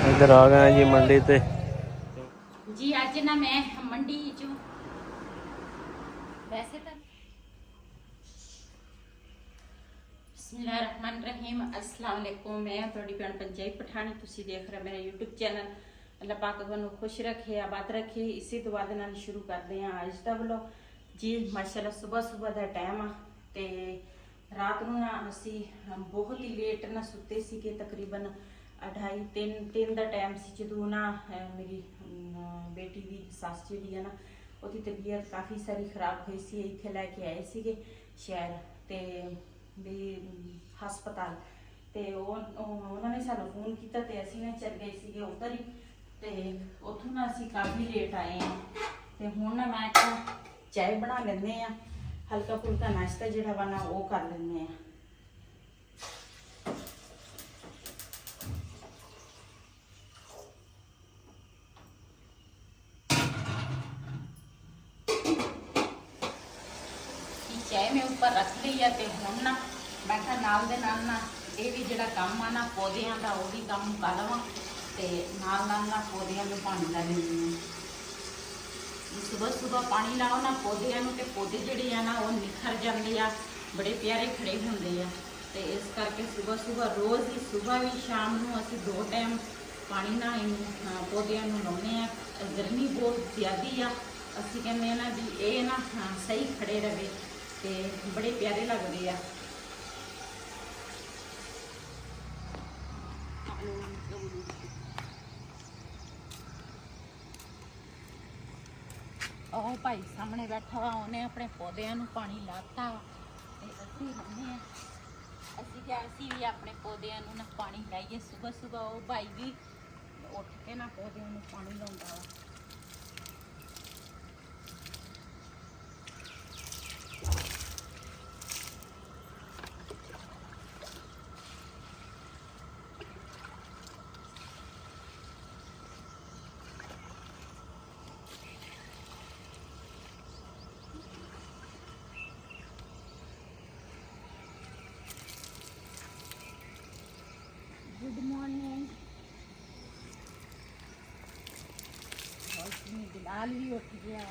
इधर आ गए जी मंडी ते जी अज ना मैं मंडी चो वैसे तो बिस्मिल्लाहिर्रहमानिर्रहीम अस्सलाम वालेकुम। मैं थोड़ी भैन पंजाबी पठानी, तुसी देख रहे मेरा यूट्यूब चैनल। अल्लाह पाक तुहानू खुश रखे, आबाद रखे। इसी दुआ दे नाल शुरू करते हैं अज दा व्लॉग जी। माशाल्लाह सुबह सुबह का टाइम आ ते रात नू ना असी बहुत ही लेट ना सुते सीगे, तकरीबन 2:30-3 का टाइम से जदों ना मेरी बेटी की सस जी है ना उसकी तबीयत काफ़ी सारी खराब हुई सी। इत्थे लैके आए सीगे शहर ते भी हस्पताल ते उन्होंने सानू फोन किया तो असी ना चल गए सीगे उधर ही। ते उथों ना असी काफ़ी लेट आए हैं ते हुण ना मैं चाय बना लेंदे आ, हल्का फुल्का नाश्ता जिहड़ा वा ना वो कर लेंदे आ। चाय मैं ऊपर रख ली है तो हम ना मैं नाल दे नाल ना ये भी जो काम आ ना पौधों का वो भी काम मुका लवां ते नाल नाल ना पौधों में पानी ला लेंदी हूँ। सुबह सुबह पानी लाओ ना पौधों में तो पौधे जोड़े है ना वो निखर जाते हैं, बड़े प्यारे खड़े होंगे हैं। तो इस करके सुबह सुबह रोज़ ही सुबह भी शाम को असी 2 टाइम पानी ना पौधों में लाने हैं। गर्मी बहुत ज़्यादा आ, असी कहते हैं ना भी ये ना सही खड़े रहे ते बड़े प्यारे लगते हैं। ਉਹ ਭਾਈ ਸਾਹਮਣੇ ਬੈਠਾ ਵਾ, ਉਹਨੇ ਆਪਣੇ ਪੌਦਿਆਂ ਨੂੰ ਪਾਣੀ ਲਾਤਾ ਤੇ ਅਸੀਂ ਲਾਉਂਦੇ ਆ। ਅਸੀਂ ਕਿਹਾ ਅਸੀਂ ਵੀ ਆਪਣੇ ਪੌਦਿਆਂ ਨੂੰ ਨਾ ਪਾਣੀ ਲਾਈਏ ਸੁਬਹ ਸੁਬਹ। ਉਹ ਭਾਈ ਵੀ ਉੱਠ ਕੇ ਨਾ ਪੌਦਿਆਂ ਨੂੰ ਪਾਣੀ ਲਾਉਂਦਾ ਵਾ। Good morning. बिलाल भी उठ गया।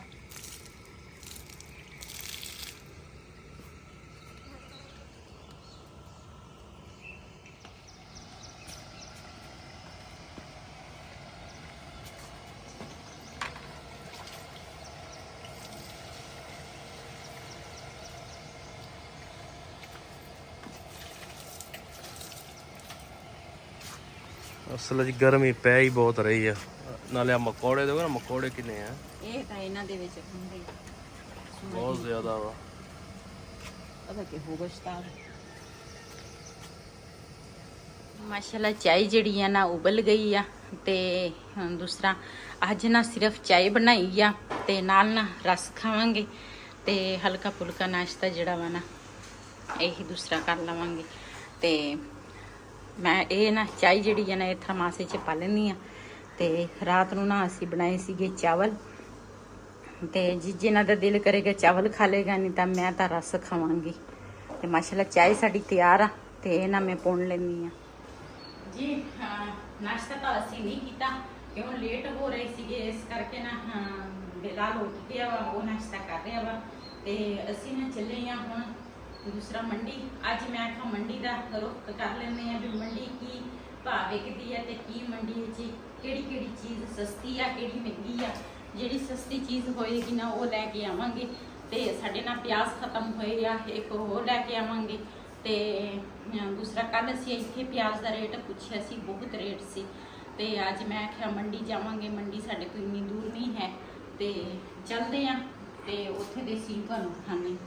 असल च गर्मी पै ही बहुत रही है। नाले मकोड़े देखो ना, मकोड़े किन्ने हैं, ਇਹ ਤਾਂ ਇਹਨਾਂ ਦੇ ਵਿੱਚ ਹੁੰਦੇ बहुत ज्यादा वा। ਪਤਾ ਕਿ ਹੋ ਬਸਤਾ माशाल्लाह। चाय जी है ना उबल गई आ ते दूसरा अज ना सिर्फ चाय बनाई आ ते नाल ना रस खावांगे ते हल्का फुल्का नाश्ता जिहड़ा वा ना यही दूसरा कर लवांगे। ते मैं ये ना चाय जी है ना थरमासे च पा लैनी आ। ते रात नू ना असी बनाए सीगे चावल ते जिन्ना दा दिल करेगा चावल खा लेगा, नहीं तो मैं तो रस खावांगी। ते माशाल्लाह चाय साड़ी तैयार आ ते ना मैं पुन लैनी आ जी। नाश्ता तो असी नहीं किया क्यों लेट हो रहे थे, इस करके ना बिलाल उठ गया वा, वो नाश्ता कर रहा वा। तो असी ना चले हैं हुण दूसरा मंडी। अज मैं आखा मंडी का रुख कर लेंगे हैं भी मंडी की भाव विकदी है तो की मंडी कि चीज़ सस्ती आ कि महंगी आ। जी सस्ती चीज़ होएगी ना वो लैके आवांगे। तो साढ़े ना प्याज खत्म होए आ, एक होर लैके आवांगे। तो दूसरा कल असी इत्थे प्याज का रेट पूछा सी, बहुत रेट सी। तो अज मैं आख्या मंडी जावांगे, मंडी साढ़े तो इन्नी दूर नहीं है। तो चलते हैं तो उत्थे दे सीन तुहानूं दिखाने।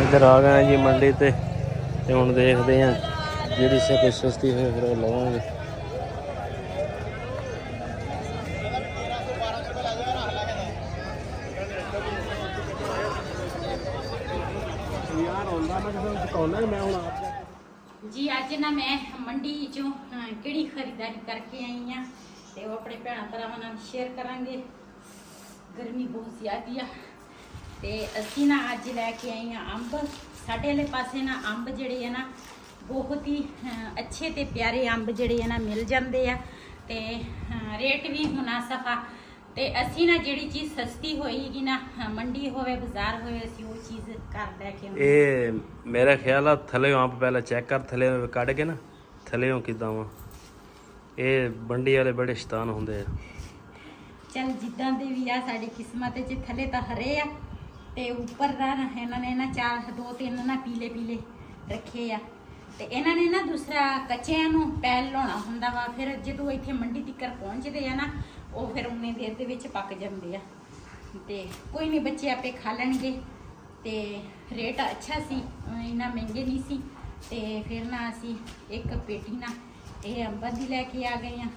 ਇੱਧਰ ਆ ਗਏ ਜੀ ਮੰਡੀ ਤੇ ਹੁਣ ਦੇਖਦੇ ਹਾਂ ਜਿਹੜੀ ਕੋਈ ਸਸਤੀ ਹੋਏ ਫਿਰ ਉਹ ਲਵਾਂਗੇ। ਜੀ ਅੱਜ ਨਾ ਮੈਂ ਮੰਡੀ ਚੋਂ ਕਿਹੜੀ ਖਰੀਦਾਰੀ ਕਰਕੇ ਆਈ ਆ ਤੇ ਉਹ ਆਪਣੇ ਭੈਣਾਂ ਭਰਾਵਾਂ ਨਾਲ ਸ਼ੇਅਰ ਕਰਾਂਗੇ। ਗਰਮੀ ਬਹੁਤ ਜ਼ਿਆਦਾ ਆ ਤੇ ਅਸੀਂ ਨਾ ਅੱਜ ਲੈ ਕੇ ਆਈ ਆ ਅੰਬ। ਸਾਡੇ ਵਾਲੇ ਪਾਸੇ ਨਾ ਅੰਬ ਜਿਹੜੇ ਆ ਨਾ ਬਹੁਤ ਹੀ ਅੱਛੇ ਤੇ ਪਿਆਰੇ ਅੰਬ ਜਿਹੜੇ ਆ ਨਾ ਮਿਲ ਜਾਂਦੇ ਆ ਤੇ ਰੇਟ ਵੀ ਮੁਨਾਸਬ ਆ। ਤੇ ਅਸੀਂ ਨਾ ਜਿਹੜੀ ਚੀਜ਼ ਸਸਤੀ ਹੋਏਗੀ ਨਾ ਮੰਡੀ ਹੋਵੇ ਬਾਜ਼ਾਰ ਹੋਵੇ ਅਸੀਂ ਉਹ ਚੀਜ਼ ਘਰ ਲੈ ਕੇ ਆਉਂਦੇ। ਇਹ ਮੇਰਾ ਖਿਆਲ ਆ ਥੱਲੇ ਅੰਬ ਪਹਿਲਾਂ ਚੈੱਕ ਕਰ, ਥੱਲੇ ਕੱਢ ਕੇ ਨਾ ਥੱਲੇ ਕਿਦਾਂ ਵਾ। ਇਹ ਮੰਡੀ ਵਾਲੇ ਬੜੇ ਸ਼ੈਤਾਨ ਹੁੰਦੇ ਆ। ਚੱਲ ਜਿੱਦਾਂ ਦੇ ਵੀ ਆ ਸਾਡੀ ਕਿਸਮਤ 'ਚ ਥੱਲੇ ਤਾਂ ਹਰੇ ਆ ਤੇ ਉੱਪਰ ਦਾ ਇਹਨਾਂ ਨੇ ਨਾ 2-3 ਨਾ ਪੀਲੇ ਪੀਲੇ ਰੱਖੇ ਆ ਤੇ ਇਹਨਾਂ ਨੇ ਨਾ ਦੂਸਰਾ ਕੱਚਿਆਂ ਨੂੰ ਪੈਲ ਲਾਉਣਾ ਹੁੰਦਾ ਵਾ। ਫਿਰ ਜਦੋਂ ਇੱਥੇ ਮੰਡੀ ਤੱਕ ਪਹੁੰਚਦੇ ਆ ਨਾ ਉਹ ਫਿਰ ਉਨੇ ਦੇਰ ਦੇ ਵਿੱਚ ਪੱਕ ਜਾਂਦੇ ਆ ਤੇ ਕੋਈ ਨਹੀਂ ਬੱਚੇ ਆਪੇ ਖਾ ਲੈਣਗੇ। ਤੇ ਰੇਟ ਅੱਛਾ ਸੀ, ਇੰਨਾ ਮਹਿੰਗੇ ਨਹੀਂ ਸੀ ਤੇ ਫਿਰ ਨਾ ਅਸੀਂ ਇੱਕ ਪੇਟੀ ਨਾ ਇਹ ਅੰਬਾਂ ਦੀ ਲੈ ਕੇ ਆ ਗਏ ਆ।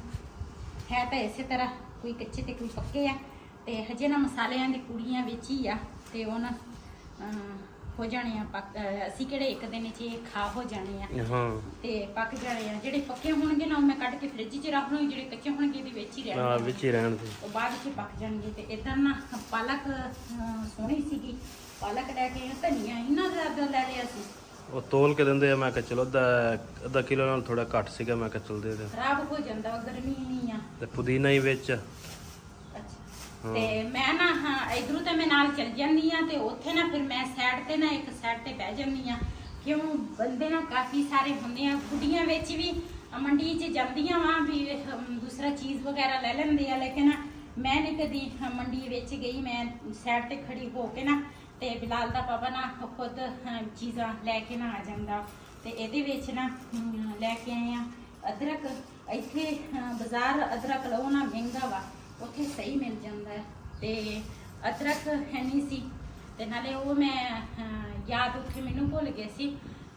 ਹੈ ਤਾਂ ਇਸੇ ਤਰ੍ਹਾਂ ਕੋਈ ਕੱਚੇ ਤੇ ਕੋਈ ਪੱਕੇ ਆ ਤੇ ਹਜੇ ਨਾ ਮਸਾਲਿਆਂ ਦੀ ਕੁੜੀਆਂ ਵਿੱਚ ਹੀ ਆ ਤੇ ਉਹ ਨਾ ਹੋ ਜਾਣੇ ਆ ਪੱਕ। ਅਸੀਂ ਕਿਹੜੇ ਇੱਕ ਦਿਨ 'ਚ ਇਹ ਖਾ ਹੋ ਜਾਣੇ ਆ ਤੇ ਪੱਕ ਜਾਣੇ ਆ। ਜਿਹੜੇ ਪੱਕੇ ਹੋਣਗੇ ਨਾ ਉਹ ਮੈਂ ਕੱਢ ਕੇ ਫ੍ਰਿਜ 'ਚ ਰੱਖ ਲਵਾਂਗੀ, ਜਿਹੜੇ ਕੱਚੇ ਹੋਣਗੇ ਇਹਦੇ ਵਿੱਚ ਹੀ ਰਹਿਣਗੇ, ਵਿੱਚ ਹੀ ਰਹਿਣ ਦੇ, ਉਹ ਬਾਅਦ 'ਚ ਪੱਕ ਜਾਣਗੇ। ਤੇ ਇਦਾਂ ਨਾ ਪਾਲਕ ਸੋਹਣੀ ਸੀਗੀ, ਪਾਲਕ ਲੈ ਕੇ ਧਨੀਆ ਇੰਨਾ ਜ਼ਿਆਦਾ ਲੈ ਲਿਆ ਸੀ। ਉਹ ਤੋਲ ਕੇ ਦਿੰਦੇ ਆ। ਮੈਂ ਕਿਹਾ ਚਲੋ ਅੱਧਾ ਕਿਲੋ ਨਾਲ ਥੋੜਾ ਘੱਟ ਸੀਗਾ, ਮੈਂ ਕਿਹਾ ਚਲ ਦੇ ਦੇ। ਖਰਾਬ ਹੋ ਜਾਂਦਾ ਗਰਮੀ ਨਹੀਂ ਆ ਤੇ ਪੁਦੀਨਾ ਹੀ ਵਿੱਚ। ਤੇ ਮੈਂ ਨਾ ਇਧਰੋਂ ਤਾਂ ਮੈਂ ਨਾਲ ਚੱਲ ਜਾਂਦੀ ਆ ਤੇ ਉੱਥੇ ਨਾ ਫਿਰ ਮੈਂ ਸਾਈਡ ਤੇ ਨਾ ਇੱਕ ਸਾਈਡ ਤੇ ਬਹਿ ਜਾਂਦੀ ਆ। ਕਿਉਂ ਬੰਦੇ ਨਾ ਕਾਫੀ ਸਾਰੇ ਹੁੰਦੇ ਆ, ਗੁੱਡੀਆਂ ਵਿੱਚ ਵੀ ਮੰਡੀ 'ਚ ਜਾਂਦੀਆਂ ਵਾ ਵੀ ਦੂਸਰਾ ਚੀਜ਼ ਵਗੈਰਾ ਲੈ ਲੈਂਦੇ ਆ। ਲੇਕਿਨ ਮੈਂ ਨਹੀਂ ਕਦੀ ਮੰਡੀ ਵਿੱਚ ਗਈ। ਮੈਂ ਸਾਈਡ ਤੇ ਖੜੀ ਹੋ ਕੇ ਨਾ ਤੇ ਬਿਲਾਲ ਦਾ ਪਾਪਾ ਨਾ ਖੁਦ ਚੀਜ਼ਾਂ ਲੈ ਕੇ ਨਾ ਆ ਜਾਂਦਾ ਤੇ ਇਹਦੇ ਵਿੱਚ ਨਾ ਲੈ ਕੇ ਆਏ ਆ ਅਦਰਕ। ਇੱਥੇ ਬਾਜ਼ਾਰ ਅਦਰਕ ਲਓ ਨਾ ਮਹਿੰਗਾ ਵਾ, ਉੱਥੇ ਸਹੀ ਮਿਲ ਜਾਂਦਾ ਹੈ ਤੇ ਅਦਰਕ ਹੈ ਨਹੀਂ ਸੀ ਤੇ ਨਾਲੇ ਉਹ ਮੈਂ ਯਾਦ ਉੱਥੇ ਮੈਨੂੰ ਭੁੱਲ ਗਏ ਸੀ।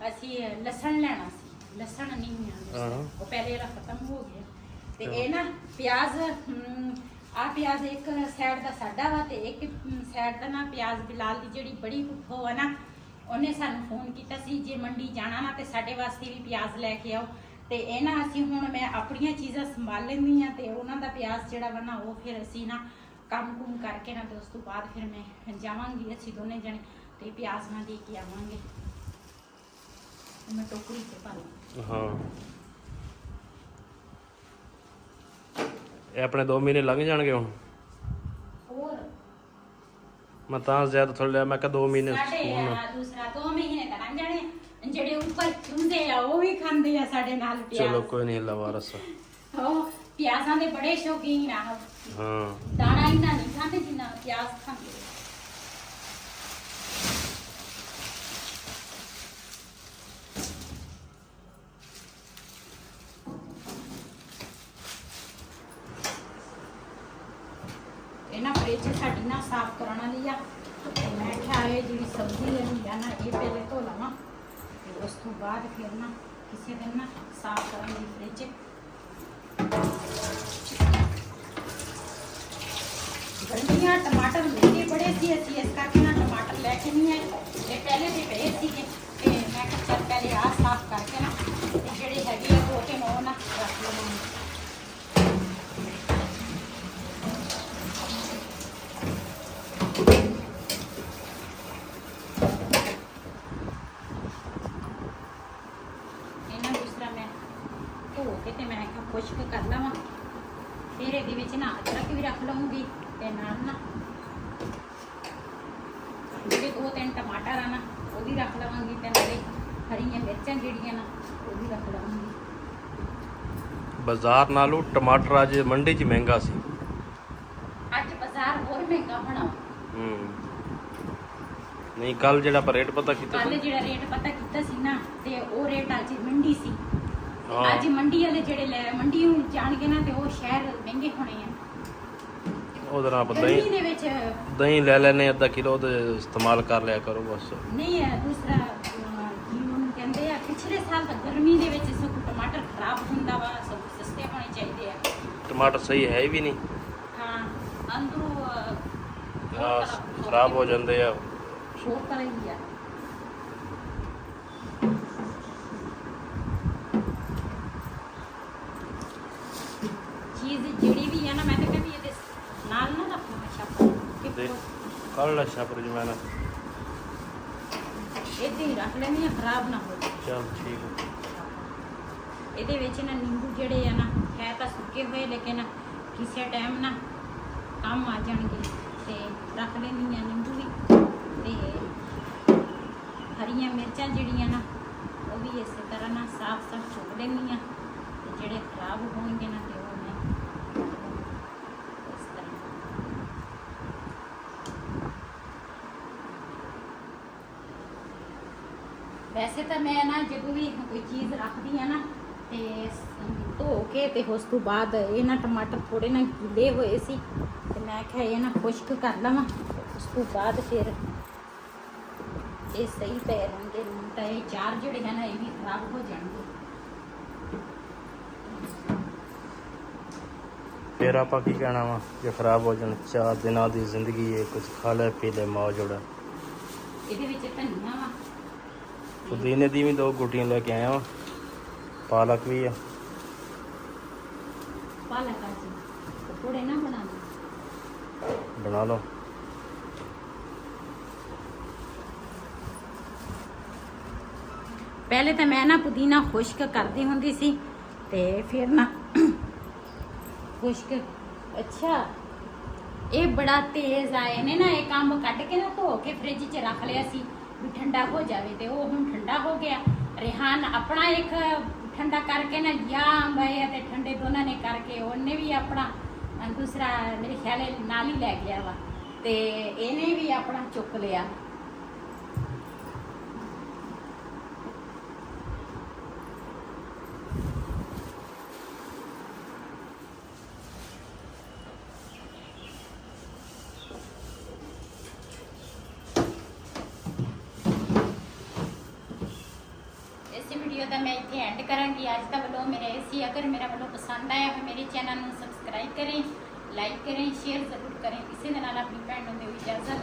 ਅਸੀਂ ਲਸਣ ਲੈਣਾ ਸੀ, ਲਸਣ ਨਹੀਂ ਆਉਂਦਾ, ਉਹ ਪਹਿਲੇ ਵਾਲਾ ਖਤਮ ਹੋ ਗਿਆ। ਤੇ ਇਹ ਨਾ ਪਿਆਜ਼, ਆ ਪਿਆਜ਼ ਇੱਕ ਸਾਈਡ ਦਾ ਸਾਡਾ ਵਾ ਤੇ ਇੱਕ ਸਾਈਡ ਦਾ ਨਾ ਪਿਆਜ਼ ਬਿਲਾਲ ਦੀ ਜਿਹੜੀ ਬੜੀ ਭੁੱਖੋ ਆ ਨਾ ਉਹਨੇ ਸਾਨੂੰ ਫੋਨ ਕੀਤਾ ਸੀ ਜੇ ਮੰਡੀ ਜਾਣਾ ਨਾ ਤੇ ਸਾਡੇ ਵਾਸਤੇ ਵੀ ਪਿਆਜ਼ ਲੈ ਕੇ ਆਓ। ਤੇ ਇਹ ਨਾ ਅਸੀਂ ਹੁਣ ਮੈਂ ਆਪਣੀਆਂ ਚੀਜ਼ਾਂ ਸੰਭਾਲ ਲੈਂਦੀ ਆ ਤੇ ਉਹਨਾਂ ਦਾ ਪਿਆਜ਼ ਜਿਹੜਾ ਵਾ ਨਾ ਉਹ ਫਿਰ ਅਸੀਂ ਨਾ ਕੰਮ ਕੁਮ ਕਰਕੇ ਨਾ ਤੇ ਉਸ ਤੋਂ ਬਾਅਦ ਫਿਰ ਮੈਂ ਜਾਵਾਂਗੀ, ਅਸੀਂ ਦੋਨੇ ਜਣੇ ਤੇ ਪਿਆਜ਼ ਨਾ ਦੇ ਕੇ ਆਵਾਂਗੇ। ਮੈਂ ਟੋਕਰੀ ਤੇ ਪਾ ਲਾਂ। ਇਹ ਆਪਣੇ 2 ਮਹੀਨੇ ਲੰਘ ਜਾਣਗੇ ਹੁਣ। ਹੋਰ ਮੈਂ ਤਾਂ ਜ਼ਿਆਦਾ ਥੋੜਾ ਲਿਆ, ਮੈਂ ਕਿਹਾ 2 ਮਹੀਨੇ ਦੂਸਰਾ 2 ਮਹੀਨੇ ਤਾਂ ਲੰਘ ਜਾਣੇ। ਜਿਹੜੇ ਉੱਪਰ ਚੁੰਦੇ ਆ ਉਹ ਵੀ ਖਾਂਦੇ ਆ ਸਾਡੇ ਨਾਲ ਪਿਆਜ਼। ਚਲੋ ਕੋਈ ਨਹੀਂ, ਅੱਲਾ ਵਾਰਸ। ਉਹ ਪਿਆਜ਼ਾਂ ਦੇ ਬੜੇ ਸ਼ੌਕੀਨ ਆ। ਦਾਣਾ ਇੰਨਾ ਨਹੀਂ ਖਾਂਦੇ ਜਿੰਨਾ ਪਿਆਜ਼ ਖਾਂਦੇ। ਇਹਨਾਂ ਫ੍ਰਿਜ ਸਾਡੀ ਨਾ ਸਾਫ਼ ਕਰਨ ਵਾਲੀ ਆ ਤੇ ਮੈਂ ਕਿਹਾ ਇਹ ਜਿਹੜੀ ਸਬਜ਼ੀ ਲੈਣੀ ਆ ਨਾ ਇਹ ਪਹਿਲੇ ਧੋ ਲਵਾਂ ਤੇ ਉਸ ਤੋਂ ਬਾਅਦ ਫਿਰ ਨਾ ਕਿਸੇ ਦਿਨ ਨਾ ਸਾਫ਼ ਕਰਾਂਗੀ ਫ੍ਰਿਜ। ਗਰਮੀਆਂ ਟਮਾਟਰ ਮਹਿੰਗੇ ਬੜੇ ਸੀ, ਅਸੀਂ ਇਸ ਕਰਕੇ ਨਾ ਟਮਾਟਰ ਲੈ ਕੇ ਨਹੀਂ ਆਏ। ਇਹ ਪਹਿਲੇ ਦੇ ਪਏ ਸੀਗੇ ਤੇ ਮੈਂ ਕਿਹਾ ਚੱਲ ਪਹਿਲੇ ਆਹ ਸਾਫ਼ ਕਰਕੇ ਨਾ ਤੇ ਜਿਹੜੇ ਹੈਗੇ ਆ 2-3 ਉਹ ਨਾ ਰੱਖ ਲਵਾਂਗੇ। ਤੇ ਮੈਂ ਕਿਹਾ ਖੁਸ਼ਕ ਕਰ ਲਵਾਂ ਫਿਰ ਇਹਦੇ ਵਿੱਚ ਨਾ ਅਦਰਕ ਵੀ ਰੱਖ ਲਵਾਂਗੀ ਤੇ ਨਾਲ ਨਾ ਜਿਹੜੇ 2-3 ਟਮਾਟਰ ਆ ਨਾ ਉਹ ਵੀ ਰੱਖ ਲਵਾਂਗੀ ਤੇ ਨਾਲੇ ਹਰੀਆਂ ਮਿਰਚਾਂ ਜਿਹੜੀਆਂ ਨਾ ਉਹ ਵੀ ਰੱਖ ਲਵਾਂਗੀ। ਬਾਜ਼ਾਰ ਨਾਲੋਂ ਟਮਾਟਰ ਅੱਜ ਮੰਡੀ 'ਚ ਮਹਿੰਗਾ ਸੀ। ਅੱਜ ਬਾਜ਼ਾਰ ਹੋਰ ਮਹਿੰਗਾ ਹੋਣਾ। ਨਹੀਂ ਕੱਲ ਜਿਹੜਾ ਆਪਾਂ ਰੇਟ ਪਤਾ ਕੀਤਾ ਕੱਲ ਜਿਹੜਾ ਰੇਟ ਪਤਾ ਕੀਤਾ ਸੀ ਨਾ ਤੇ ਉਹ ਰੇਟ ਅੱਜ ਮੰਡੀ ਸੀ। ਅੱਜ ਮੰਡੀ ਵਾਲੇ ਜਿਹੜੇ ਮੰਡੀ ਨੂੰ ਜਾਣਗੇ ਨਾ ਤੇ ਉਹ ਸ਼ਹਿਰ ਮਹਿੰਗੇ ਹੋਣੇ ਆ। ਉਹਦੇ ਨਾਲ ਆਪਾਂ ਗਰਮੀ ਦੇ ਵਿੱਚ ਦਹੀਂ ਲੈ ਲੈਨੇ ਅੱਧਾ ਕਿਲੋ, ਉਹਦੇ ਇਸਤੇਮਾਲ ਕਰ ਲਿਆ ਕਰੋ ਬਸ। ਨਹੀਂ ਹੈ ਦੂਸਰਾ ਕੀ ਉਹਨੂੰ ਕਹਿੰਦੇ ਆ, ਪਿਛਲੇ ਸਾਲ ਤਾਂ ਗਰਮੀ ਦੇ ਵਿੱਚ ਸਗੋਂ ਟਮਾਟਰ ਖਰਾਬ ਹੁੰਦਾ ਵਾ, ਸਗੋਂ ਸਸਤੇ ਹੋਣੇ ਚਾਹੀਦੇ ਆ। ਟਮਾਟਰ ਸਹੀ ਹੈ ਵੀ ਨਹੀਂ, ਹਾਂ ਅੰਦਰੋਂ ਖਰਾਬ ਹੋ ਜਾਂਦੇ ਆ। ਹੋਰ ਤਰ੍ਹਾਂ ਹੀ ਆ। ਚੀਜ਼ ਜਿਹੜੀ ਵੀ ਆ ਨਾ, ਮੈਂ ਤਾਂ ਕਹਿੰਦੀ ਇਹਦੇ ਨਾਲ ਨਾ ਰੱਖਣਾ ਛਾਪਾ ਦੇ ਕੱਲ ਲਾ ਛਾਪਰ ਜਮਾਨਾ, ਇੱਦਾਂ ਹੀ ਰੱਖ ਲੈਣੀ ਆ, ਖਰਾਬ ਨਾ ਹੋ ਜਾਏ। ਚਲ ਠੀਕ ਹੈ। ਇਹਦੇ ਵਿੱਚ ਨਾ ਨਿੰਬੂ ਜਿਹੜੇ ਆ ਨਾ, ਹੈ ਤਾਂ ਸੁੱਕੇ ਹੋਏ ਲੇਕਿਨ ਕਿਸੇ ਟਾਈਮ ਨਾ ਕੰਮ ਆ ਜਾਣਗੇ, ਤੇ ਰੱਖ ਲੈਂਦੀ ਆ ਨਿੰਬੂ ਵੀ। ਤੇ ਹਰੀਆਂ ਮਿਰਚਾਂ ਜਿਹੜੀਆਂ ਨਾ, ਉਹ ਵੀ ਇਸੇ ਤਰ੍ਹਾਂ ਨਾ ਸਾਫ਼ ਚੁੱਕ ਲੈਂਦੀ ਆ, ਤੇ ਜਿਹੜੇ ਖਰਾਬ ਹੋਣਗੇ ਨਾ ਤੇ ਉਹ ਮੈਂ ਇਸ ਤਰ੍ਹਾਂ। ਵੈਸੇ ਤਾਂ ਮੈਂ ਨਾ ਜਦੋਂ ਵੀ ਕੋਈ ਚੀਜ਼ ਰੱਖਦੀ ਆ ਨਾ, ਤੇ ਧੋ ਕੇ ਤੇ ਉਸ ਤੋਂ ਬਾਅਦ ਇਹ ਨਾ ਟਮਾਟਰ ਥੋੜੇ ਨਾ ਗਿੱਲੇ ਹੋਏ ਸੀ, ਤੇ ਮੈਂ ਕਿਹਾ ਇਹ ਨਾ ਖੁਸ਼ਕ ਕਰ ਲਵਾਂ, ਉਸ ਤੋਂ ਬਾਅਦ ਫਿਰ ਇਹ ਸਹੀ ਪੈ ਰਹਿਣਗੇ। ਨਹੀਂ ਤਾਂ ਇਹ ਚਾਰ ਜਿਹੜੇ ਹਨ ਇਹ ਵੀ ਖਰਾਬ ਹੋ ਜਾਣਗੇ। ਫਿਰ ਆਪਾਂ ਕੀ ਕਹਿਣਾ ਵਾ ਜੇ ਖਰਾਬ ਹੋ ਜਾਣ? 4 ਦਿਨਾਂ ਦੀ ਜ਼ਿੰਦਗੀ ਹੈ, ਕੁਝ ਖਾ ਲੈ ਪੀ ਲੈ ਮੌਜ ਉੜਾ। ਇਹਦੇ ਵਿੱਚ ਧਨੀਆ ਵਾ, ਪੁਦੀਨੇ ਦੀ ਵੀ 2 ਗੁੱਟੀਆਂ ਲੈ ਕੇ ਆਇਆ ਵਾ, ਪਾਲਕ ਵੀ ਆ। ਪਾਲਕ ਆ ਜੀ, ਪਕੌੜੇ ਨਾ ਬਣਾ ਲਓ। ਬਣਾ ਲਓ। ਪਹਿਲੇ ਤਾਂ ਮੈਂ ਨਾ ਪੁਦੀਨਾ ਖੁਸ਼ਕ ਕਰਦੀ ਹੁੰਦੀ ਸੀ, ਤੇ ਫਿਰ ਨਾ ਖੁਸ਼ਕ, ਅੱਛਾ ਇਹ ਬੜਾ ਤੇਜ਼ ਆਏ ਨੇ ਨਾ, ਇਹ ਕੰਮ ਕੱਢ ਕੇ ਨਾ ਧੋ ਕੇ ਫ੍ਰਿਜ 'ਚ ਰੱਖ ਲਿਆ ਸੀ ਵੀ ਠੰਡਾ ਹੋ ਜਾਵੇ, ਤੇ ਉਹ ਹੁਣ ਠੰਡਾ ਹੋ ਗਿਆ। ਰਿਹਾਨ ਆਪਣਾ ਇੱਕ ਠੰਡਾ ਕਰਕੇ ਨਾ, ਜਾਂ ਮੈਂ ਤੇ ਠੰਡੇ ਦੋਨਾਂ ਨੇ ਕਰਕੇ, ਉਹਨੇ ਵੀ ਆਪਣਾ ਦੂਸਰਾ ਮੇਰੇ ਖਿਆਲ ਨਾਲ ਹੀ ਲੈ ਗਿਆ ਵਾ, ਤੇ ਇਹਨੇ ਵੀ ਆਪਣਾ ਚੁੱਕ ਲਿਆ। वीडियो का मैं इतने एंड करांगी आज का व्लॉग मेरा ऐसी। अगर मेरा व्लॉग पसंद आया तो मेरे चैनल में सब्सक्राइब करें, लाइक करें, शेयर जरूर करें। इसी के नाल अपनी भैन को इजाजत।